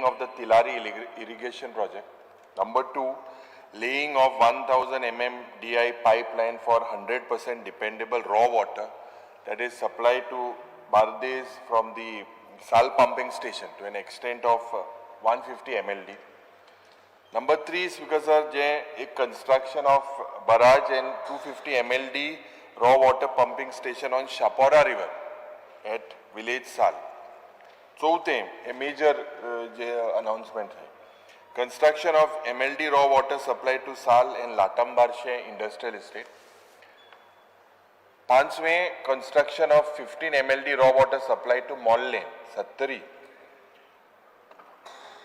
laying of the Tilari irrigation project. Number 2, laying of 1000 MMDI pipeline for 100% dependable raw water that is supplied to Bardes from the Sal pumping station to an extent of 150 MLD. Number 3 is because of a construction of barrage and 250 MLD raw water pumping station on Shapora river at village Sal. चौथे a major announcement है. Construction of MLD raw water supply to Sal and Latambarshe industrial estate. पांचवें construction of 15 MLD raw water supply to Molle, Sattari.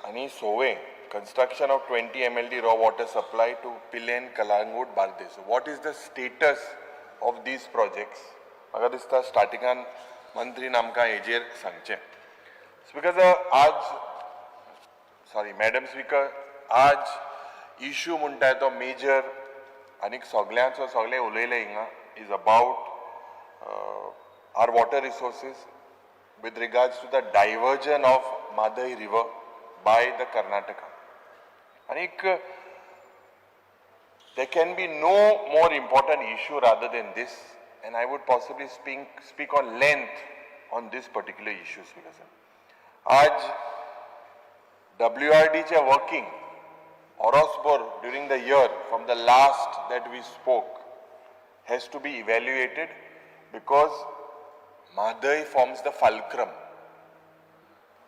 आणि सोवे construction of 20 MLD raw water supply to Pilen, Kalangut, Bardes. So what is the status of these projects? अगर इसका startingan मंत्री नामका एजेर सांगचे. Speaker Madam Speaker, आज issue म्हणता तो major आणि सगळ्यांचो सगळे उलयले हिंगा is about our water resources with regards to the diversion of Madai river by the Karnataka. And there can be no more important issue rather than this, and I would possibly speak on length on this particular issue. आज WRD चे working Orosbor during the year from the last that we spoke has to be evaluated because Madai forms the fulcrum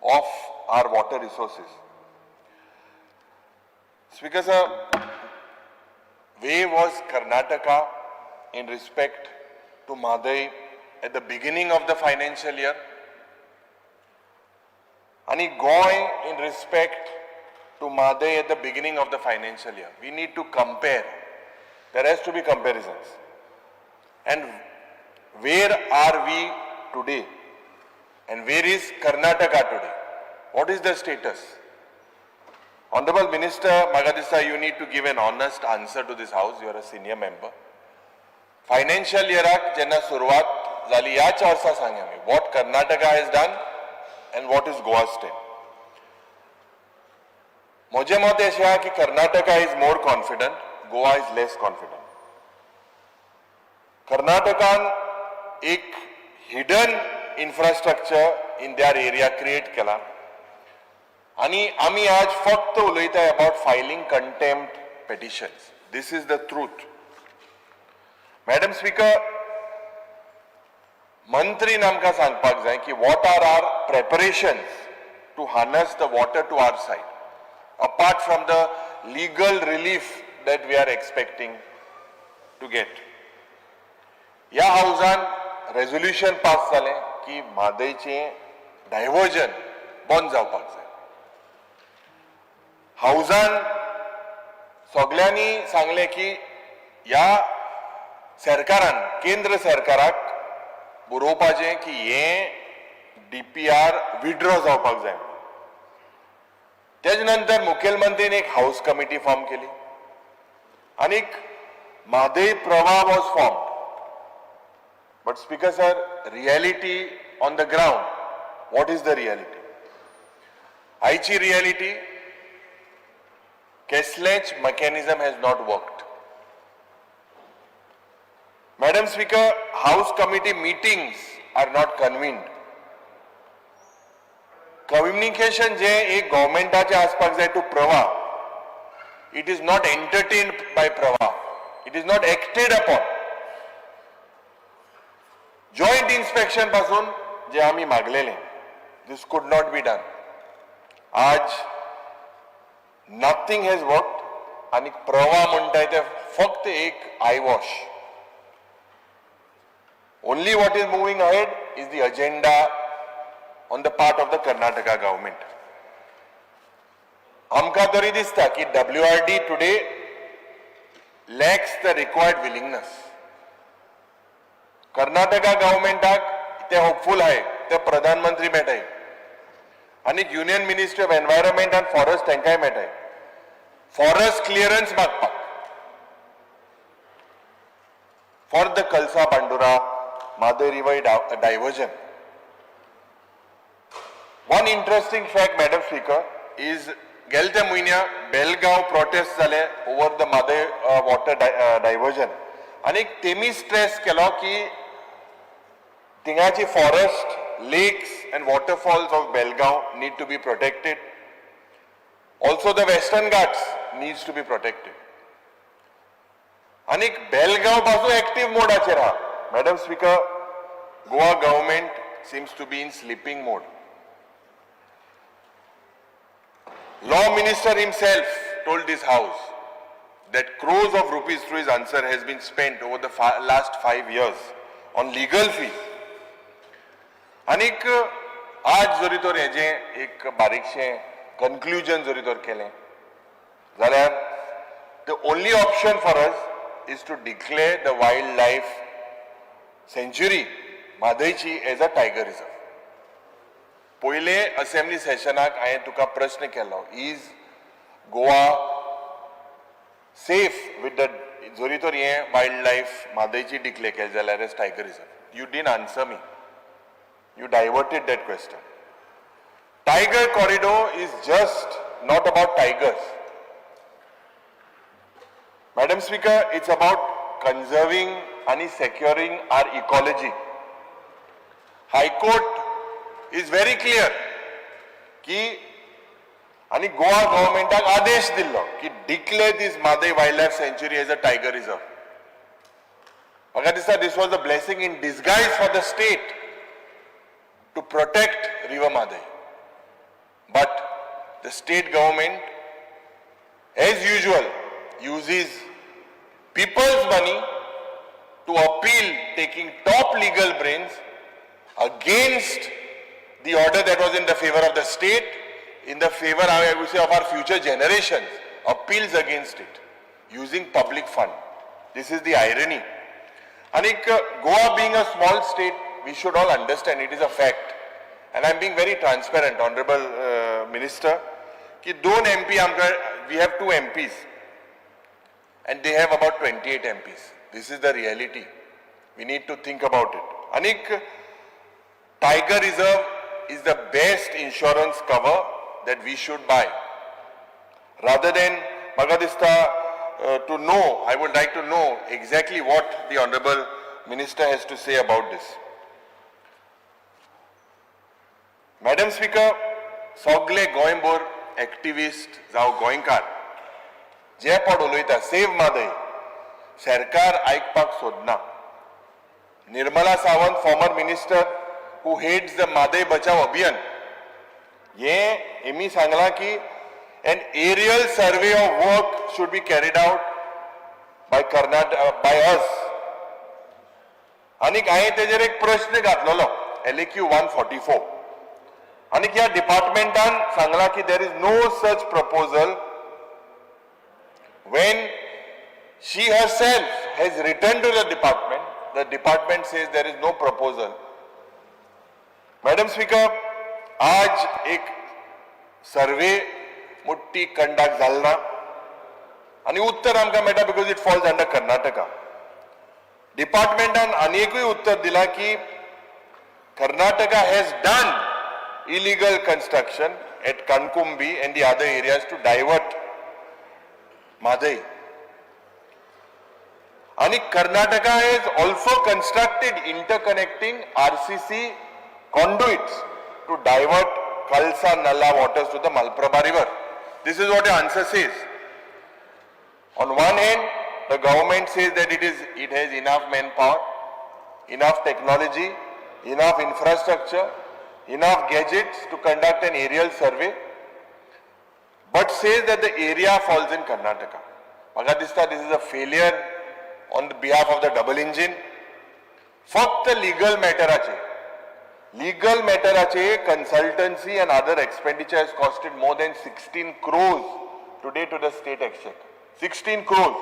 of our water resources. Speaker sir, where was Karnataka in respect to Madai at the beginning of the financial year? And Goy in respect to Madai at the beginning of the financial year. We need to compare. There has to be comparisons. And where are we today? And where is Karnataka today? What is the status? Honorable Minister Magadisa, you need to give an honest answer to this house. You are a senior member. Financial year jenna suruvat zali ya versa Sanga me. What Karnataka has done and what is Goa's step. मुझे मत ऐसे है कि Karnataka is more confident, Goa is less confident. Karnataka एक hidden infrastructure in their area create केला. आणि आम्ही आज फक्त उलयताय about filing contempt petitions. This is the truth. Madam Speaker, मंत्री नामका सांगपाक जाय की what are our preparations to harness the water to our side, apart from the legal relief that we are expecting to get. या हाउसान resolution pass जाले की म्हादयचे diversion बंद जावपाक जाय. हाउसान सगळ्यांनी सांगले की या सरकारान केंद्र सरकाराक बरोवपाचें की हे DPR विड्रॉ जावपाक जाय. तेज नंतर मुखेलमंत्रीन एक हाऊस कमिटी फॉर्म केली आणि म्हादय प्रवाह was formed. But Speaker sir, reality on the ground, what is the reality? Aichi reality, cashless mechanism has not worked. Madam Speaker, House committee meetings are not convened. Communication जे एक government आसपाक जाय to प्रवाह, it is not entertained by प्रवाह, it is not acted upon. Joint inspection पासून जे आम्ही मागलेले, this could not be done. आज nothing has worked आणि प्रवाह म्हणताय ते फक्त एक eyewash. Only what is moving ahead is the agenda on the part of the Karnataka government. आमका तरी दिसता की WRD today lacks the required willingness. Karnataka गव्हर्नमेंटाक ते होपफुल आहे ते प्रधानमंत्री मेळटाय आणि union ministry of environment and forest तांकांय मेळटाय फॉरेस्ट क्लियरन्स मागपाक for the Kalasa Bandura Mhadei river diversion. One interesting fact, Madam Speaker, is गेल्या म्हयन्या बेलगांव प्रोटेस्ट जाले over the Mhadei water diversion आणि तेमी स्ट्रेस केलो की थिंगाची forest lakes and waterfalls of Belgaum need to be protected. Also the Western Ghats needs to be protected. And Belgaum also active mode ache raha. Madam Speaker, Goa government seems to be in sleeping mode. Law Minister himself told this house that crores of rupees through his answer has been spent over the last 5 years on legal fees. आनीक आज जरी तर हेजे एक बारीकशें conclusion जरी तर केलें जाल्यार the only option for us is to declare the wildlife sanctuary म्हादयची as a tiger reserve. पयले असेंब्ली सेशनाक हांवें तुका प्रश्न केलो, is Goa safe with the जरी तर हें वायल्ड लायफ म्हादयची डिक्लेअर केलें जाल्यार as tiger reserve. You didn't answer me. You diverted that question. Tiger corridor is just not about tigers. Madam Speaker, it's about conserving and securing our ecology. High Court is very clear कि आणि गोवा गव्हर्नमेंटाक आदेश दिल्लो की declare this Mhadei wildlife sanctuary as a tiger reserve. म्हाका दिसता this was a blessing in disguise for the state to protect River Madai. But the state government, as usual, uses people's money to appeal, taking top legal brains against the order that was in the favor of the state, in the favor, I would say, of our future generations, appeals against it, using public fund. This is the irony. And Goa being a small state, we should all understand it is a fact, and I'm being very transparent, Honorable Minister, कि दोन MP we have 2 MPs and they have about 28 MPs. This is the reality. We need to think about it. Anik, Tiger Reserve is the best insurance cover that we should buy. Rather than Magadista to know, I would like to know exactly what the Honorable Minister has to say about this. Madam Speaker, सगळे गोंयभर activist जावं गोंयकार जे पण उलयता save Mhadei सरकार आयकपाक सोदना. Nirmala Sawant, former minister who heads the Mhadei Bachao Abhiyan, Hemy Sangla की an aerial survey of work should be carried out by us. आणि हांवें तेजेर एक प्रश्न घातलेलो LAQ 144 आणि ह्या डिपार्टमेंटान सांगला की there is no such proposal when she herself has written to the department says there is no proposal. Madam Speaker, आज एक सर्वे मोठी कंडक्ट जालना आणि उत्तर आमकां मेळटा because it falls under Karnataka. डिपार्टमेंटान आनीकूय उत्तर दिला की Karnataka has done illegal construction at Kankumbi and the other areas to divert Madai. And Karnataka has also constructed interconnecting RCC conduits to divert Khalsa Nalla waters to the Malprabha river. This is what the answer says. On one hand, the government says that it has enough manpower, enough technology, enough infrastructure, enough gadgets to conduct an aerial survey, but says that the area falls in Karnataka. Magadista, this is a failure on the behalf of the double engine. Fakt legal matter consultancy and other expenditure has costed more than 16 crores today to the state exchequer. 16 crores.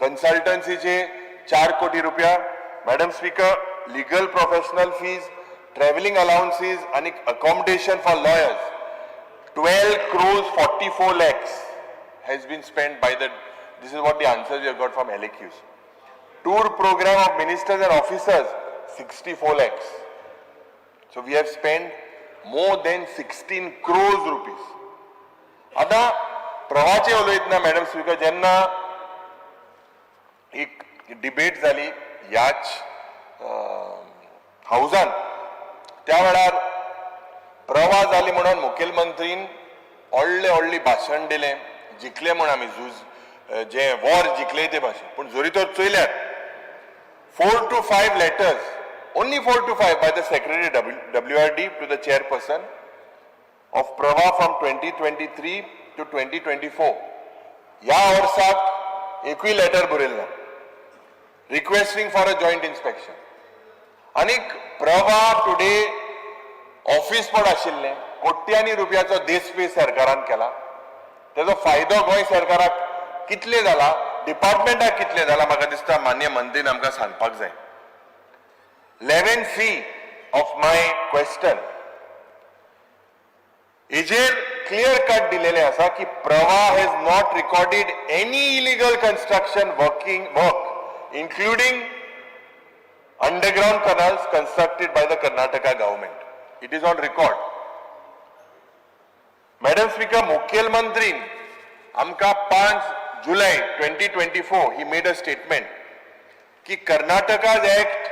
Consultancy che 4 koti rupiah. Madam Speaker, legal professional fees, travelling allowances and accommodation for lawyers, 12 crores 44 lakhs has been spent by this is what the answers we have got from LAQs. Tour program of ministers and officers, 64 lakhs. So we have spent more than 16 crores rupees. आता प्रवाहाचे उलयतना madam speaker जेन्ना एक debate जाली ह्याच हाऊसान त्या वेळार प्रवाह जाली म्हणून मुखेलमंत्रीन व्हडले भाशण दिलें जिखले म्हण आमी झूज जे वॉर जिखले ते भाशेन पूण जोरी तर चोयल्यार 4 to 5 letters, only 4 to 5 by the Secretary WRD to the chairperson of Prava from 2023 to 2024. ह्या वर्साक एकूय लेटर बरयलें ना requesting for a joint inspection. आनीक प्रवा टुडे ऑफिस पड आशिल्लें कोट्यांनी रुपयाचो देसपे सरकारान केला. तेजो फायदो गोंय सरकाराक कितले जाला डिपार्टमेंटाक कितले जाला म्हाका दिसता मान्य मंत्रीन आमकां सांगपाक जाय. 11C ऑफ माय क्वेश्चन हेजेर क्लियर कट दिलेले आसा की Pravah has not recorded any illegal construction work including underground canals constructed by the Karnataka government. It is on record. Madam speaker मुखेलमंत्रीन आमकां 5 July 2024 he made a statement कि Karnataka's act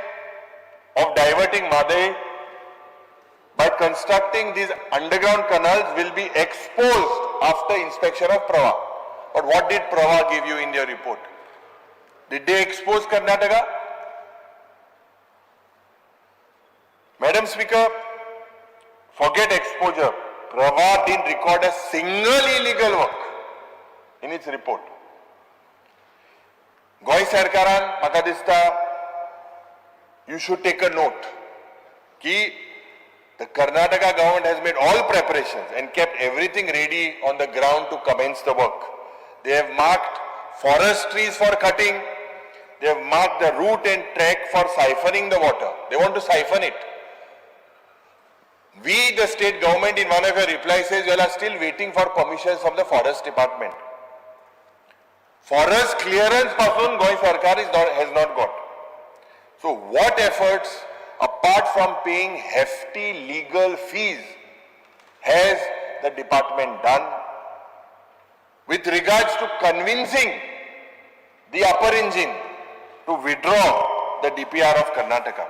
of diverting Madai by constructing these underground canals will be exposed after inspection of Prava. But what did Prava give you in their report? Did they expose Karnataka? Madam Speaker, forget exposure. Prava didn't record a single illegal work in its report. गोय सरकारान म्हाका दिसता you should take a note कि the Karnataka government has made all preparations and kept everything ready on the ground to commence the work. They have marked forest trees for cutting. They have marked the route and track for siphoning the water. They want to siphon it. We, the state government, in one of your replies says you are still waiting for permissions from the forest department. Forest clearance pasun Goy Sarkar has not got. So what efforts apart from paying hefty legal fees has the department done with regards to convincing the upper engine to withdraw the DPR of Karnataka?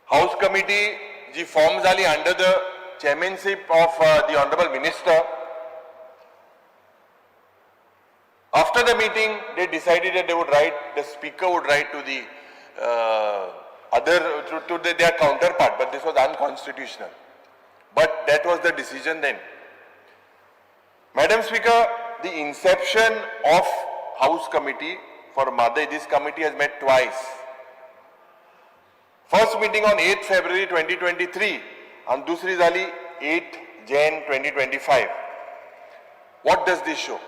House committee ji formed zali under the chairmanship of the Honorable Minister. After the meeting, they decided that they would write, the speaker would write to the their counterpart, but this was unconstitutional. But that was the decision then. Madam Speaker, the inception of House Committee for Madai, this committee has met twice. First meeting on 8th February 2023 and dusri zali 8th Jan 2025. What does this show?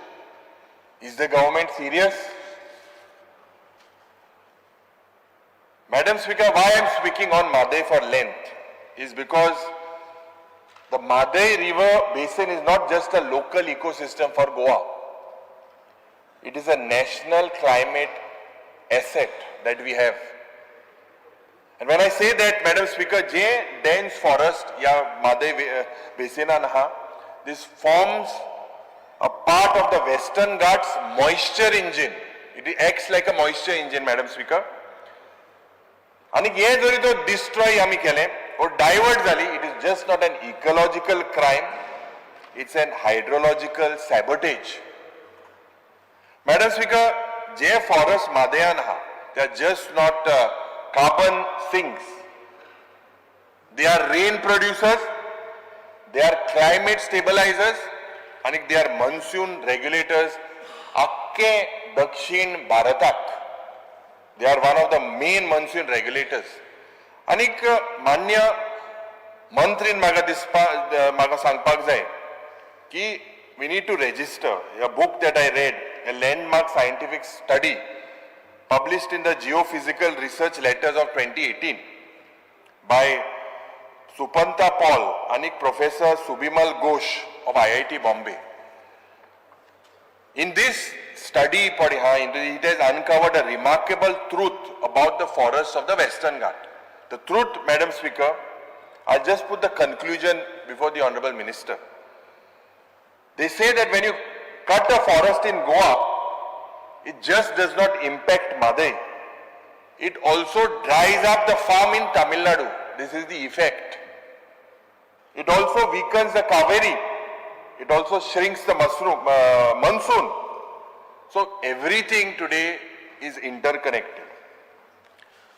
Is the government serious? Madam Speaker, why I am speaking on Madai for length is because the Madai river basin is not just a local ecosystem for Goa. It is a national climate asset that we have. And when I say that, Madam Speaker, dense forest ya Madai basin anha, this forms a part of the Western Ghats moisture engine. It acts like a moisture engine, Madam Speaker. And ये जरी तो destroy आमी केले or divert जाली, it is just not an ecological crime, it's an hydrological sabotage. Madam Speaker, J forest मादयान हा, they are just not carbon sinks. They are rain producers, they are climate stabilizers, and they are monsoon regulators. Akke Dakshin Bharatak, they are one of the main monsoon regulators. Anik manya mantrin maga sangpak jay ki we need to register a book that I read, a landmark scientific study published in the Geophysical Research Letters of 2018 by Supanta Paul and Professor Subimal Ghosh of IIT Bombay. In this study, it has uncovered a remarkable truth about the forests of the Western Ghat. The truth, Madam Speaker, I'll just put the conclusion before the Honorable Minister. They say that when you cut a forest in Goa, it just does not impact Madai. It also dries up the farm in Tamil Nadu. This is the effect. It also weakens the Kaveri. It also shrinks the monsoon. So everything today is interconnected.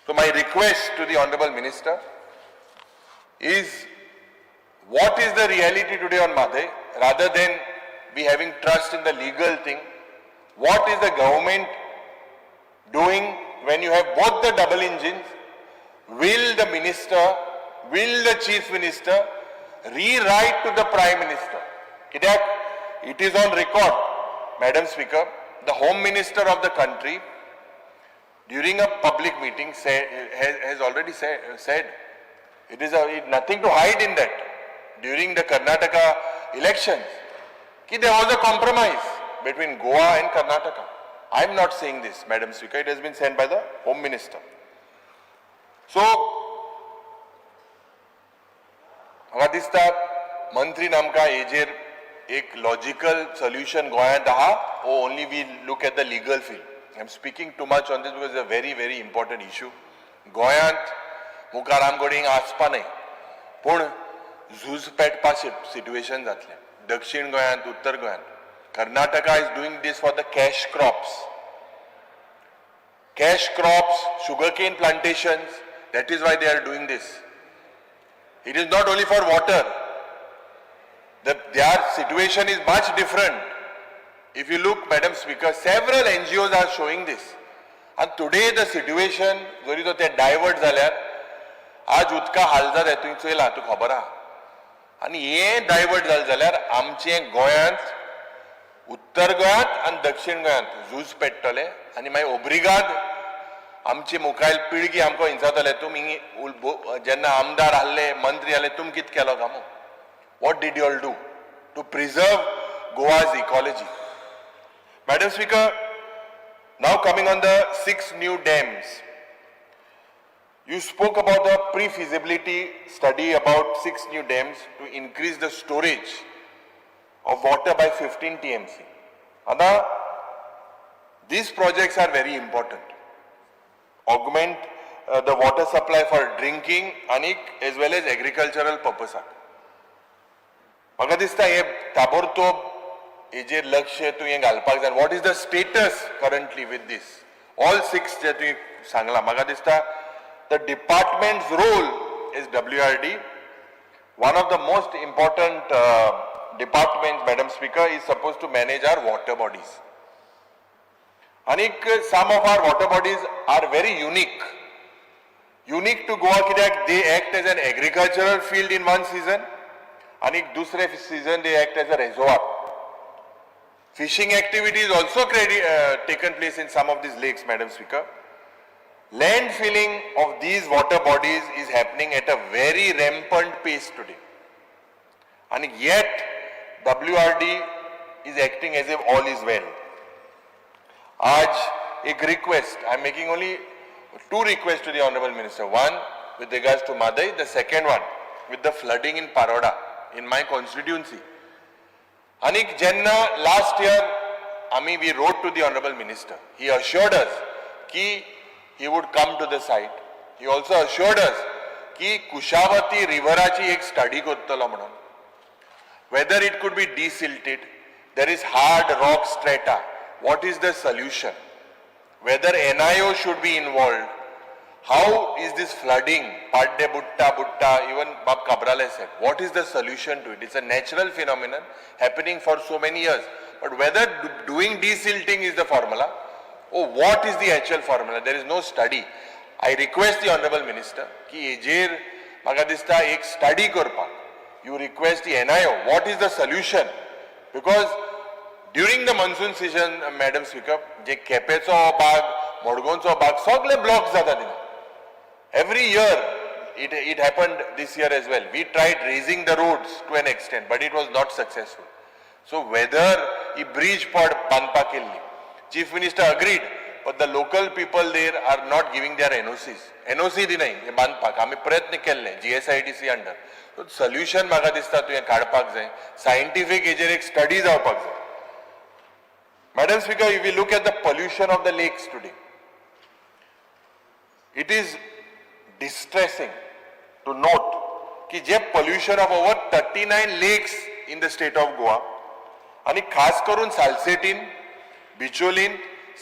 So my request to the Honorable Minister is, what is the reality today on Madai? Rather than be having trust in the legal thing, what is the government doing when you have both the double engines? Will the minister, will the chief minister rewrite to the prime minister? It is on record, Madam Speaker, the home minister of the country during a public meeting has already said, it is nothing to hide in that. During the Karnataka elections, there was a compromise between Goa and Karnataka. I am not saying this, Madam Speaker, it has been said by the Home Minister. So, म्हाका दिसता मंत्री नामका हेजेर एक logical solution गोंयांत आहा, or only we look at the legal field. I am speaking too much on this because it's a very, very important issue. गोंयांत मुखार आमकडे आसपा न्हय, पूण झूज पेटपा सिट्युएशन जातलें. दक्षिण गोंयांत, उत्तर गोंयांत. Karnataka is doing this for the cash crops. Cash crops, sugarcane plantations, that is why they are doing this. It is not only for water. Their situation is much different. If you look, Madam Speaker, several NGOs are showing this. And today the situation, जरी तो ते divert जाल्यार, आज उदका हाल जाता तुवें चोयलां, तुका खबर आहा. आनी हे डायवर्ट जालें जाल्यार आमचें गोंयांत, उत्तर गोंयांत आनी दक्षिण गोंयांत झूज पेट्टले आनी मागीर ओब्रिगाद आमची मुखायल पिळगी आमकां हिंसातले. तुमी जेन्ना आमदार आहले, मंत्री आहले, तुमी कितें केलो काय मो? What did you all do to preserve Goa's ecology? Madam Speaker, now coming on the 6 new dams. You spoke about the pre-feasibility study about 6 new dams to increase the storage of water by 15 TMC. And these projects are very important. Augment the water supply for drinking as well as agricultural purpose. म्हाका दिसता हे ताबडतोब हेजेर लक्ष तुवें घालपाक जाय. What is the status currently with this? All 6 जे तुवें सांगला, म्हाका दिसता the department's role is WRD. One of the most important departments, Madam Speaker, is supposed to manage our water bodies. Some of our water bodies are very unique. Unique to Goa kidak they act as an agricultural field in one season, and dusre season they act as a reservoir. Fishing activities also taken place in some of these lakes, Madam Speaker. Land filling of these water bodies is happening at a very rampant pace today. And yet, WRD is acting as if all is well. Aj ek request, I am making only 2 requests to the Honorable Minister. One with regards to Madai, the second one with the flooding in Paroda, in my constituency. Anik Jenna, last year, we wrote to the Honorable Minister. He assured us that he would come to the site. He also assured us that Kushavati Riverachi ek study kottalo manan. Whether it could be desilted, there is hard rock strata. What is the solution? Whether NIO should be involved. How is this flooding? Padde Butta, even Bab Kabrale said. What is the solution to it? It's a natural phenomenon happening for so many years. But whether doing desilting is the formula, or what is the actual formula? There is no study. I request the Honorable Minister, ki ejer maga dista ek study korpa. You request the NIO, what is the solution? Because during the monsoon season, Madam Speaker, je Kepecho bag, Modgoncho bag, sogle blocks zata dina. Every year, it happened this year as well. We tried raising the roads to an extent, but it was not successful. So whether he bridge pod Banpa Kelli, Chief Minister agreed, but the local people there are not giving their NOCs. NOC दिनाय हे बांदपाक आमी प्रयत्न केल्ले GSIDC under. सो solution म्हाका दिसता तुवें काडपाक जाय. सायंटिफीक हेजेर एक स्टडी जावपाक जाय. Madam Speaker, if we look at the pollution of the lakes today, it is distressing to note कि जे pollution of over 39 lakes in the state of Goa आणि खास करून सालसेटीन, बिचोलीन,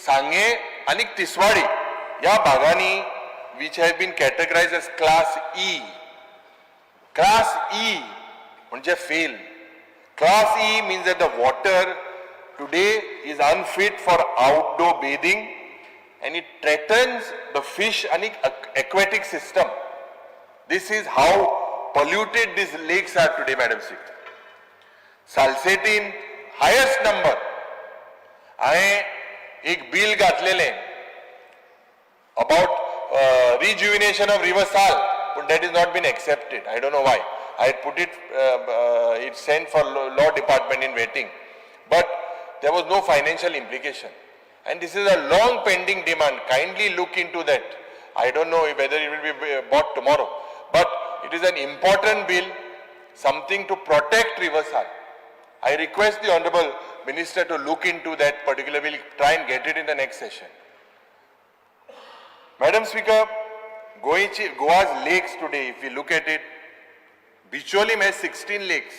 सांगे आणि तिसवाडी या भागांनी which have been categorized as class E. Class E म्हणजे fail. Class E means that the water today is unfit for outdoor bathing and it threatens the fish and aquatic system. This is how polluted these lakes are today, Madam Speaker. Salsetin, highest number. हांवें एक bill घातलेलें about rejuvenation of River Sal, but that has not been accepted. I don't know why. I had put it, it's sent for law department in waiting, but there was no financial implication. And this is a long pending demand. Kindly look into that. I don't know whether it will be bought tomorrow, but it is an important bill, something to protect River Sal. I request the Honorable Minister to look into that particular bill, try and get it in the next session. Madam Speaker, Goa's lakes today, if we look at it, Bicholim has 16 lakes.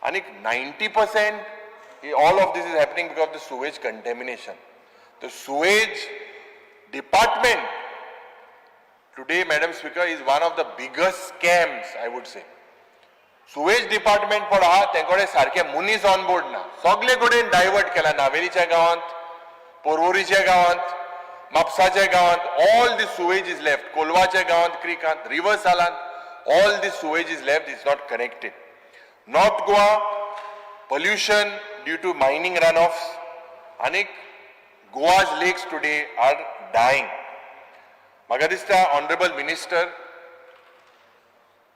And 90%, all of this is happening because of the sewage contamination. The sewage department today, Madam Speaker, is one of the biggest scams, I would say. Sewage department पडा तेंकडे सारखे मुनीस on board ना. सगळे कडेन divert केला. नावेलीच्या गावांत, पोरवोरीच्या गावांत, म्हापसाच्या गावांत, all the sewage is left. कोलवाच्या गावांत, क्रिकांत, रिवर सालांत, all the sewage is left, it's not connected. North Goa, pollution due to mining runoffs, and Goa's lakes today are dying. म्हाका दिसता Honorable Minister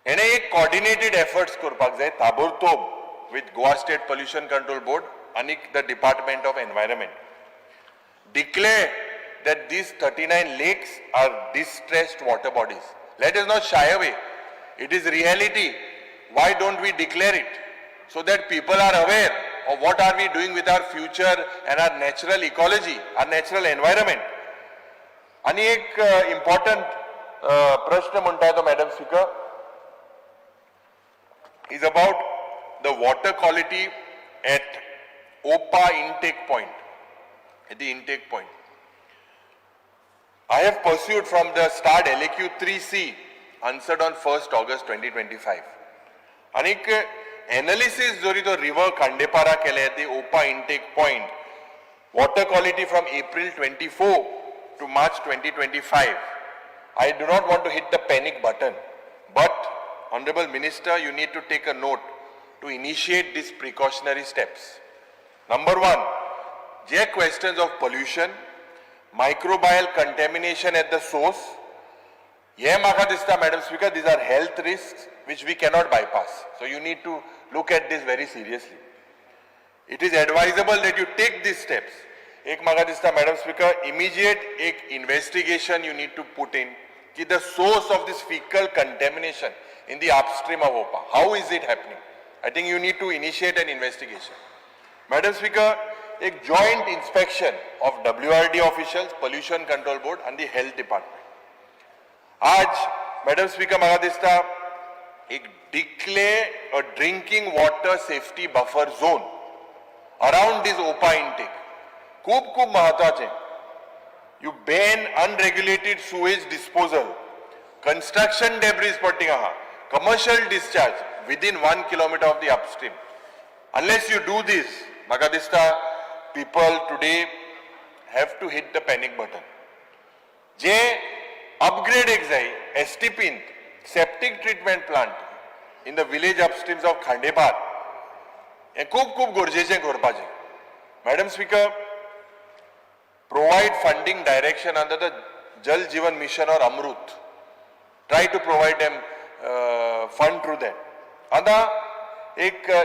हेणे एक coordinated efforts करपाक जाय ताबडतोब with Goa State Pollution Control Board and the Department of Environment. Declare that these 39 lakes are distressed water bodies. Let us not shy away. It is reality. Why don't we declare it? So that people are aware of what are we doing with our future and our natural ecology, our natural environment. आणि एक important प्रश्न म्हणता तो Madam Speaker is about the water quality at OPA intake point, at the intake point. I have pursued from the start LAQ 3C, answered on 1st August 2025. And analysis jori to river Khandepara kele at the OPA intake point, water quality from April 24 to March 2025. I do not want to hit the panic button, but Honorable Minister, you need to take a note to initiate these precautionary steps. Number one, there are questions of pollution, microbial contamination at the source. Yeah, Madam Speaker, these are health risks which we cannot bypass. So you need to look at this very seriously. It is advisable that you take these steps. Madam Speaker, immediate investigation you need to put in the source of this fecal contamination in the upstream of OPA. How is it happening? I think you need to initiate an investigation. Madam Speaker, a joint inspection of WRD officials, Pollution Control Board and the Health Department. आज Madam Speaker मला दिसता एक declare a drinking water safety buffer zone around this OPA intake. खूप महत्वाचे. You ban unregulated sewage disposal, construction debris putting commercial discharge within 1 kilometer of the upstream. Unless you do this, Magadista, people today have to hit the panic button. J upgrade exai STP septic treatment plant in the village upstreams of Khandepar. हे खूप गरजेचें करपाचें. Madam Speaker, provide funding direction under the Jal Jeevan Mission or Amrut. Try to provide them fund through that. Another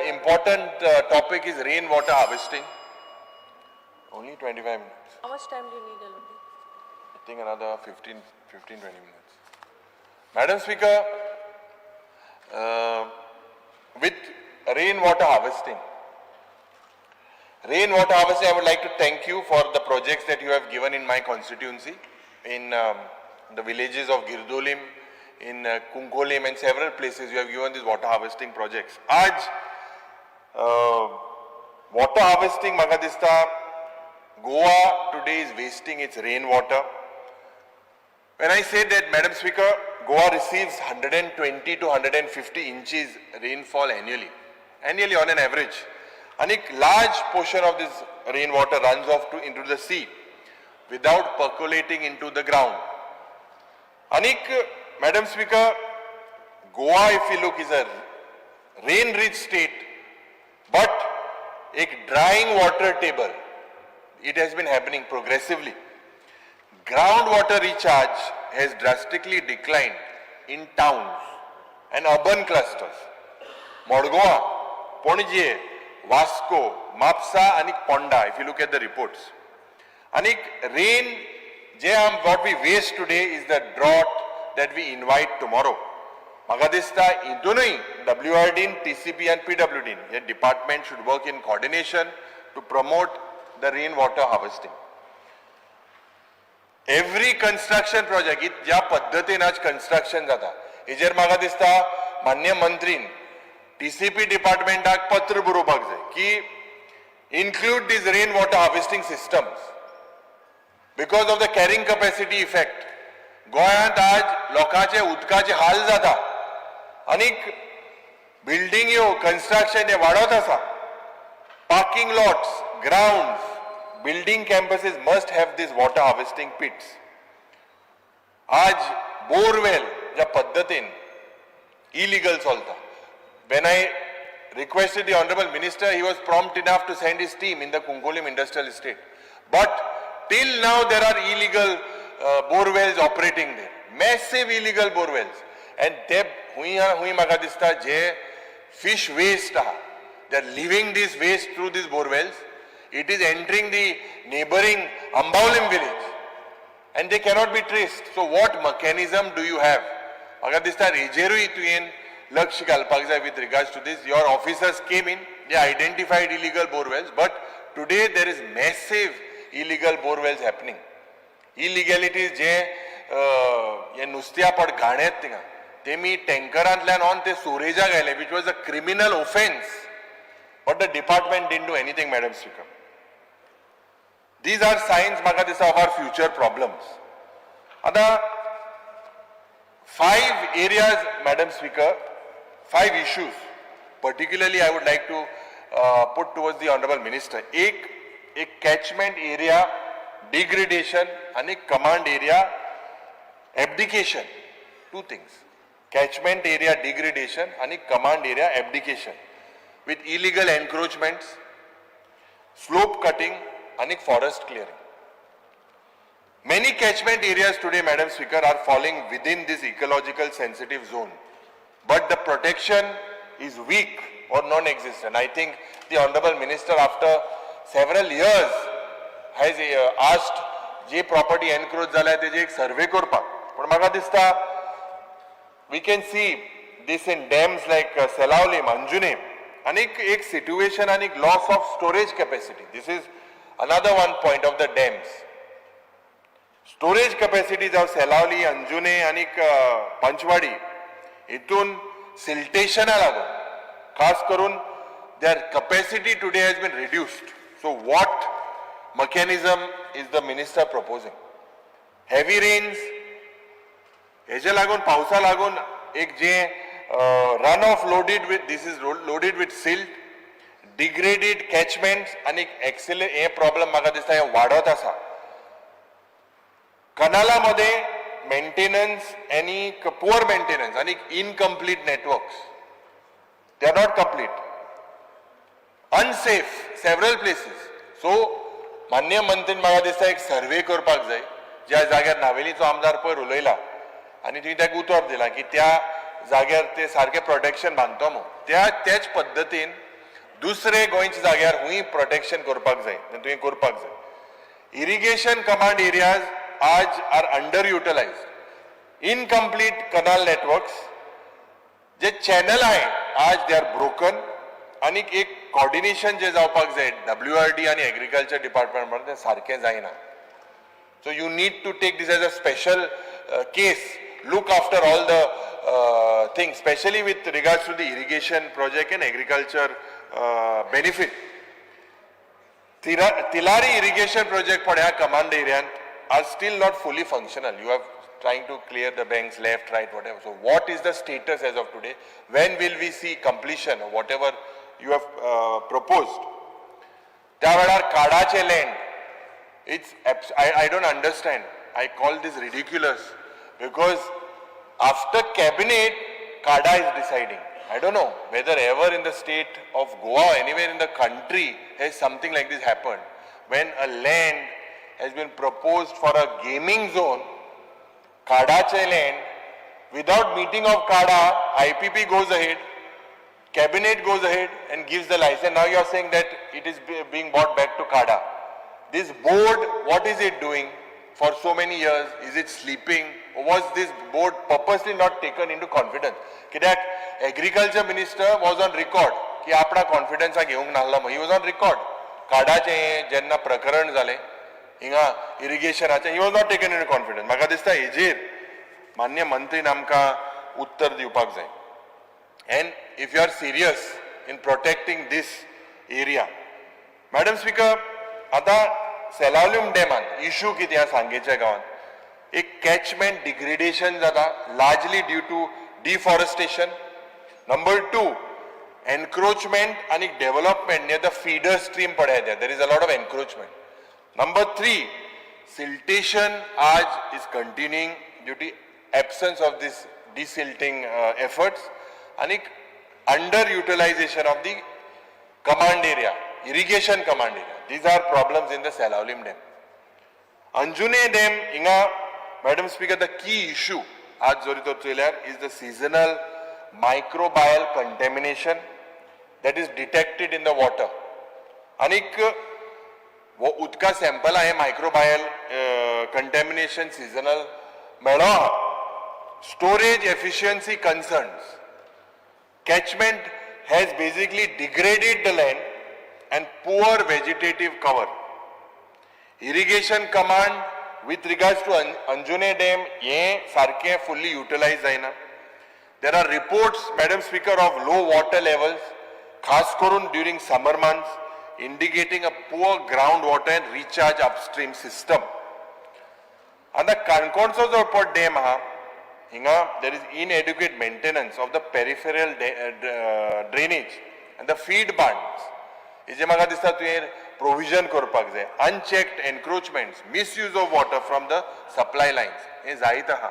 important topic is rainwater harvesting. Only 25 minutes. How much time do you need, Alvin? I think another 15-20 minutes. Madam Speaker, with rainwater harvesting, I would like to thank you for the projects that you have given in my constituency, in the villages of Girdolim, in Kunkolim and several places you have given these water harvesting projects. Aaj water harvesting maga dista Goa today is wasting its rainwater. When I say that, Madam Speaker, Goa receives 120 to 150 inches rainfall annually on an average. And a large portion of this rainwater runs off into the sea without percolating into the ground. Anik, Madam Speaker, Goa, if you look, is a rain-rich state, but a drying water table, it has been happening progressively. Groundwater recharge has drastically declined in towns and urban clusters. Morgoa, Ponje, Vasco, Mapsa, and Ponda, if you look at the reports. And rain, what we waste today is the drought that we invite tomorrow. Magadista, Idunui, WRD, TCP and PWD, the department should work in coordination to promote the rainwater harvesting. Every construction project, ज्या पद्धतीन आज construction जाता, हेजेर म्हाका दिसता माननीय मंत्रीन TCP डिपार्टमेंटाक पत्र बरोवपाक जाय की include these rainwater harvesting systems because of the carrying capacity effect. गोंयांत आज लोकांचे उदकाचे हाल जाता आनीक बिल्डिंग construction हे वाडत आसा. Parking lots, grounds, building campuses must have these water harvesting pits. आज borewell ज्या पद्धतीन illegal चलता. When I requested the Honorable Minister, he was prompt enough to send his team in the Kunkolim Industrial Estate. But till now there are illegal borewells operating there. Massive illegal borewells. And they maga dista je fish waste they are leaving this waste through these borewells. It is entering the neighboring Ambaulim village and they cannot be traced. So what mechanism do you have? Magadista rejeru ituyen laksh galpak jay with regards to this. Your officers came in, they identified illegal borewells, but today there is massive illegal borewells happening. Illegalities je ye nustya pad ganet tinga. Temi tankerantlan on te soreja gaile, which was a criminal offense. But the department didn't do anything, Madam Speaker. These are signs, Magadisa, of our future problems. Other 5 areas, Madam Speaker, 5 issues, particularly I would like to put towards the Honorable Minister. A catchment area degradation and a command area abdication. 2 things. Catchment area degradation and a command area abdication. With illegal encroachments, slope cutting and forest clearing. Many catchment areas today, Madam Speaker, are falling within this ecological sensitive zone. But the protection is weak or non-existent. I think the Honorable Minister, after several years, has asked je property encroach zala teje ek survey korpak. But maga dista, we can see this in dams like Selauli, Anjune. And a situation and a loss of storage capacity. This is another one point of the dams. Storage capacities of Selauli, Anjune and Panchwadi. Itun siltation alago. Khas karun, their capacity today has been reduced. So what mechanism is the minister proposing? Heavy rains, heje lagun, pausa lagun, ek je runoff loaded with, this is loaded with silt, degraded catchments and excellent a problem maga dista ya वाढत असा. Kanala मध्ये maintenance any poor maintenance and incomplete networks. They are not complete. Unsafe several places. So माननीय मंत्रीन मागा दिसता एक सर्वे करपाक जाय ज्या जाग्यार नावेलीचो आमदार पळय उलयला आनी तुवें ताका उतर दिला की त्या जाग्यार ते सारखे प्रोटेक्शन बांदतो मो त्याच पद्दतीन दुसरे गोंयच्या जाग्यार हुंय प्रोटेक्शन करपाक जाय तुवें करपाक जाय. इरिगेशन कमांड एरियाज आज are under utilised. Incomplete canal networks जे चॅनल आहे आज दे आर ब्रोकन आणि एक कोऑर्डिनेशन जे जावपाक जाय WRD आणि एग्रीकल्चर डिपार्टमेंट मध्ये सारखे जायना. So you need to take this as a special case, look after all the things, especially with regards to the irrigation project and agriculture benefit. Tilari irrigation project for command area are still not fully functional. You are trying to clear the banks left, right, whatever. So what is the status as of today? When will we see completion of whatever you have proposed? Tavalar Kadache land. I don't understand. I call this ridiculous because after cabinet, CADA is deciding. I don't know whether ever in the state of Goa or anywhere in the country has something like this happened. When a land has been proposed for a gaming zone, CADA land, without meeting of CADA, IPP goes ahead, cabinet goes ahead and gives the license. Now you are saying that it is being brought back to CADA. This board, what is it doing for so many years? Is it sleeping? Or was this board purposely not taken into confidence? That agriculture minister was on record. Ki apna confidence घेऊंक नाहला. He was on record. काडाचे जेन्ना प्रकरण जाले, हिंगा irrigationाचे, he was not taken into confidence. म्हाका दिसता हेजेर मान्य मंत्री आमका उत्तर दिवपाक जाय. And if you are serious in protecting this area, Madam Speaker, आता सेलावलीम डॅमान इशू कितें आसा सांगेच्या गांवांत एक कॅचमेंट डिग्रेडेशन जाता largely due to deforestation. Number 2 encroachment आणि development near the feeder stream पड़े there is a lot of encroachment. Number 3 siltation आज is continuing due to absence of this desilting efforts आणि under utilisation of the command area, irrigation command area. These are problems in the Salaulim Dam. Anjune Dam, inga, Madam Speaker, the key issue aaj zorito chelar is the seasonal microbial contamination that is detected in the water. Anik wo utka sample आहे microbial contamination seasonal मेळो. Storage efficiency concerns. Catchment has basically degraded the land and poor vegetative cover. Irrigation command with regards to Anjune Dam, ye sarke fully utilized जायना. There are reports, Madam Speaker, of low water levels, khas karun during summer months, indicating a poor groundwater and recharge upstream system. And the Kankonso Dam, there is inadequate maintenance of the peripheral drainage and the feed bunds. इजे म्हाका दिसता तुवें provision करपाक जाय. Unchecked encroachments, misuse of water from the supply lines हें जायत आहा.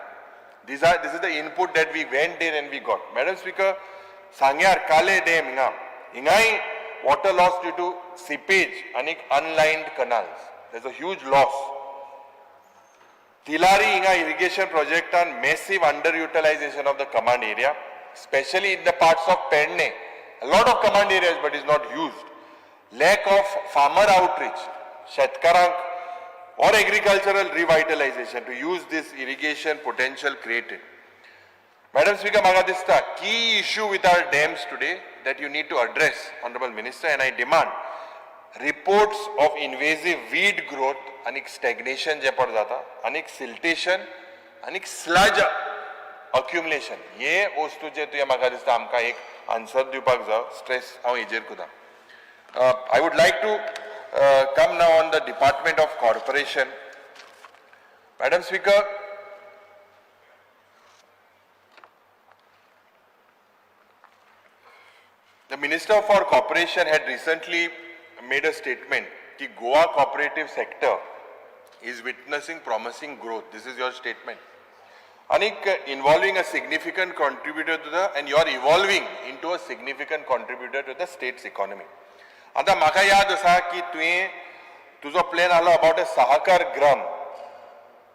This is the input that we went in and we got. Madam speaker, सांग्यार काले डॅम हिंगाय water loss due to seepage आणि unlined canals. There is a huge loss. Tillari हिंगा irrigation प्रोजेक्टान massive under utilisation of the command area, specially in the parts of Pernem. A lot of command areas but is not used. Lack of farmer outreach, शेतकारांक or agricultural revitalization to use this irrigation potential created. Madam Speaker, म्हाका दिसता key issue with our dams today that you need to address, Honorable Minister, and I demand reports of invasive weed growth and stagnation J per जाता आणि siltation आणि sludge accumulation. ये वस्तू जे तुवें म्हाका दिसता आमकां एक आन्सर दिवपाक जाय. स्ट्रेस हांव हेजेर कोता. I would like to come now on the Department of Corporation. Madam Speaker, the Minister for Corporation had recently made a statement that Goa cooperative sector is witnessing promising growth. This is your statement. Anik involving a significant contributor to the, and you are evolving into a significant contributor to the state's economy. आता म्हाका याद आसा की तुवें तुजो plan आलो about a sahakar gram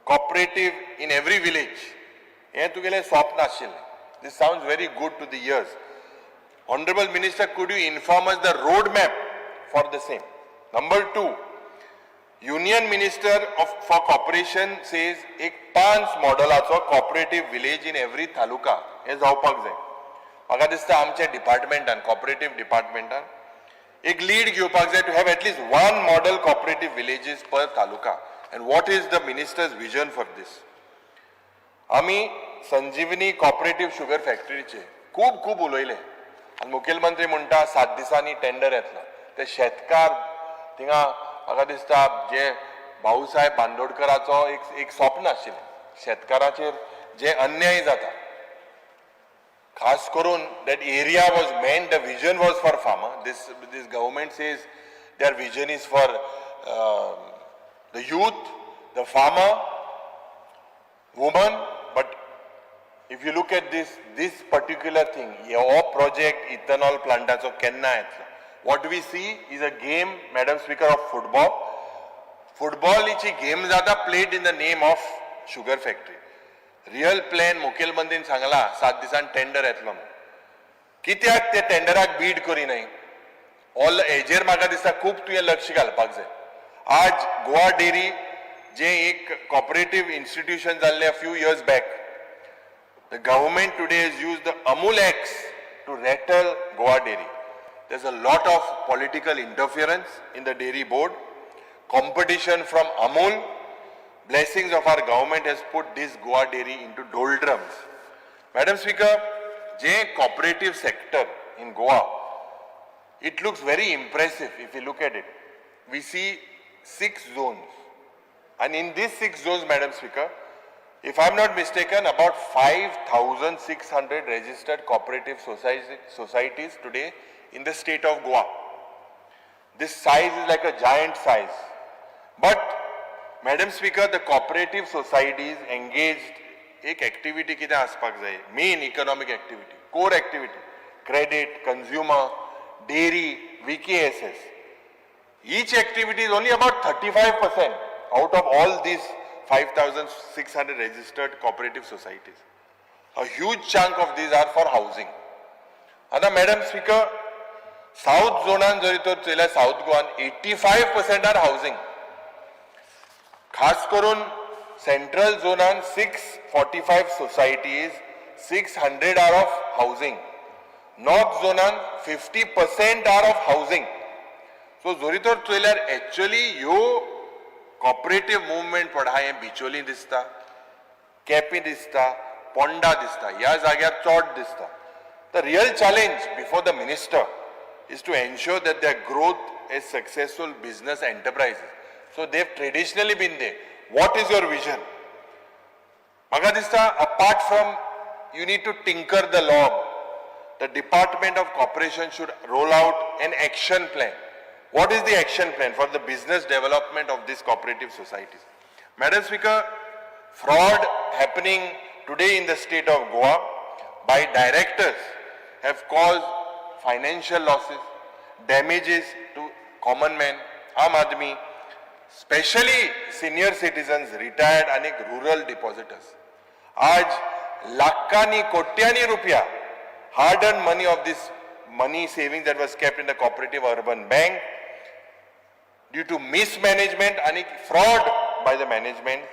cooperative in every village. हें तुगेलें स्वप्न आशिल्लें. This sounds very good to the ears. Honorable Minister, could you inform us the roadmap for the same? Number 2, Union Minister for Corporation says एक 5 मॉडेलाचो cooperative village in every taluka हे जावपाक जाय. म्हाका दिसता आमच्या डिपार्टमेंटान cooperative डिपार्टमेंटान एक लीड घेवपाक जाय to have at least one model cooperative villages per taluka. And what is the minister's vision for this? आमी संजीवनी cooperative sugar factoryचे खूब उलयले आनी मुखेलमंत्री म्हणटा 7 दिसांनी टेंडर येतलो. ते शेतकार थिंगा म्हाका दिसता जे भाऊसाहेब बांदोडकराचो एक स्वप्न आशिल्लें शेतकाराचेर जे अन्याय जाता खास करून that area was meant, the vision was for farmer. This government says their vision is for the youth, the farmer, woman. But if you look at this particular thing, your project ethanol plantacho kenna etla. What we see is a game, Madam Speaker, of football. Football ichi game zada played in the name of sugar factory. Real plan मुखेलमंत्रीन Sangla 7 दिसान tender येतलो. कित्याक ते टेंडराक बीड करी नाही. All हेजेर म्हाका दिसता खूब तुवें लक्ष घालपाक जाय. आज गोवा डेरी जे एक cooperative institution जाल्ले a few years back, the government today has used the Amul Acts to rattle Goa dairy. There's a lot of political interference in the dairy board. Competition from Amul, blessings of our government has put this Goa dairy into doldrums. Madam Speaker, the cooperative sector in Goa, it looks very impressive if you look at it. We see 6 zones. And in these 6 zones, Madam Speaker, if I'm not mistaken, about 5,600 registered cooperative societies today in the state of Goa. This size is like a giant size. But, Madam Speaker, the cooperative societies engaged एक activity कितें आसपाक जाय, main economic activity, core activity, credit, consumer, dairy, VKSS. Each activity is only about 35% out of all these 5,600 registered cooperative societies. A huge chunk of these are for housing. Now, Madam Speaker, South Zonan जरी चला South Goan 85% are housing. खास करून Central Zonan 645 societies, 600 are of housing. North Zonan 50% are of housing. So जरी चला actually यो cooperative movement पढ़ाए बिचोली दिसता, KP दिसता, पोंडा दिसता, या जाग्यार चोट दिसता. The real challenge before the minister is to ensure that their growth is successful business enterprises. So they've traditionally been there. What is your vision? Magadista, apart from you need to tinker the law, the Department of Corporation should roll out an action plan. What is the action plan for the business development of these cooperative societies? Madam Speaker, fraud happening today in the state of Goa by directors have caused financial losses, damages to common men, Aam Aadmi, especially senior citizens, retired and rural depositors. आज लाखानी कोट्यानी रुपया hard-earned money of this money savings that was kept in the cooperative urban bank due to mismanagement and fraud by the management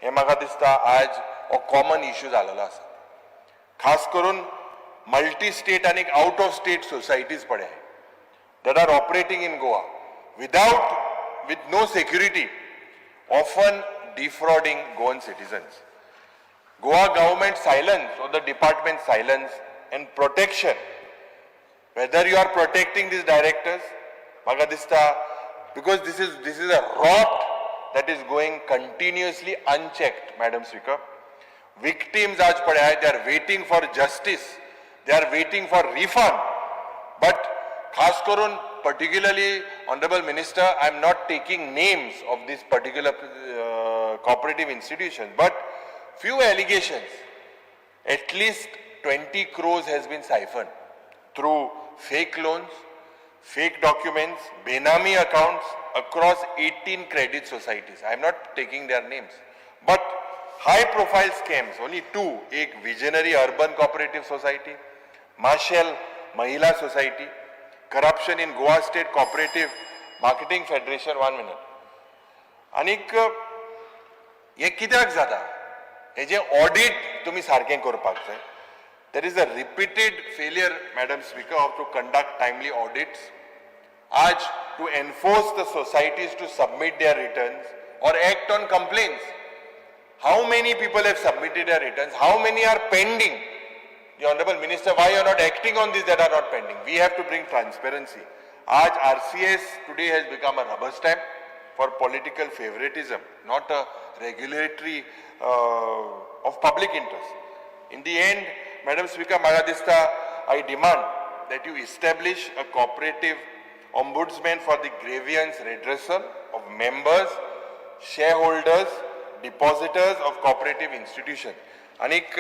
हे म्हाका दिसता आज हो common issue जालेलो आसा. खास करून multi-state and out-of-state societies पडे that are operating in Goa with no security, often defrauding Goan citizens. Goa government silence or the department silence and protection. Whether you are protecting these directors, Magadista, because this is a rot that is going continuously unchecked, Madam Speaker. Victims aaj pade hai, they are waiting for justice, they are waiting for refund. But khas karun, particularly Honorable Minister, I am not taking names of these particular cooperative institutions, but few allegations, at least 20 crores has been siphoned through fake loans, fake documents, Benami accounts across 18 credit societies. I am not taking their names. But high profile scams, only 2, एक Visionary Urban Cooperative Society, Marshall Mahila Society, corruption in Goa State Cooperative Marketing Federation, 1 minute. आनीक हे कित्याक जाता हेजे audit तुमी सारकें करपाक जाय. There is a repeated failure, Madam Speaker, of to conduct timely audits. आज to enforce the societies to submit their returns or act on complaints. How many people have submitted their returns? How many are pending? The Honorable Minister, why you are not acting on these that are not pending? We have to bring transparency. आज RCS today has become a rubber stamp for political favoritism, not a regulatory of public interest. In the end, Madam Speaker, Magadista, I demand that you establish a cooperative ombudsman for the grievance redressal of members, shareholders, depositors of cooperative institutions. Anik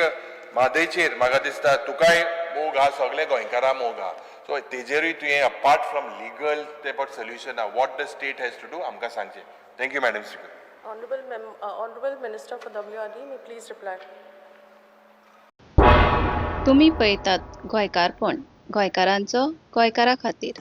Madhaichir, Magadista, तुकाय मोग हा सगळे गोंयकारां मोग हा. So तेजेरूय तुवें apart from legal about solution, what the state has to do, आमकां सांगचें. Thank you, Madam Speaker. Honorable Minister for WRD, may please reply. तुम्ही पळयतात गोंयकारपण गोंयकारांचो गोंयकारा खातीर.